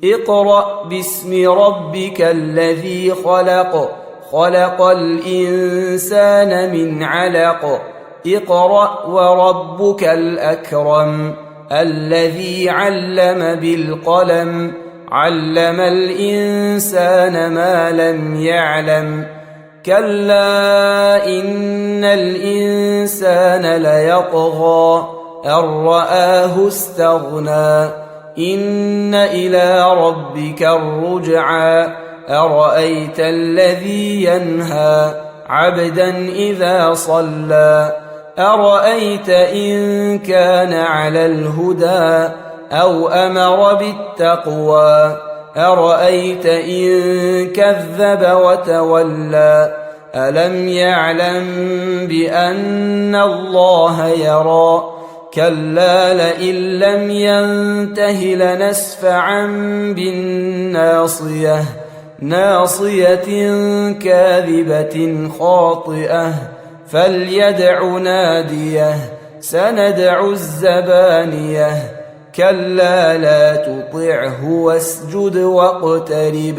اقرأ باسم ربك الذي خلق خلق الإنسان من علق اقرأ وربك الأكرم الذي علم بالقلم علم الإنسان ما لم يعلم كلا إن الإنسان ليطغى أن رآه استغنى إن إلى ربك الرجعى أرأيت الذي ينهى عبدا إذا صلى أرأيت إن كان على الهدى أو أمر بالتقوى أرأيت إن كذب وتولى ألم يعلم بأن الله يرى كلا لئن لم ينته لنسفعا بالناصية ناصية كاذبة خاطئة فليدع ناديه سندع الزبانية كلا لا تطعه واسجد واقترب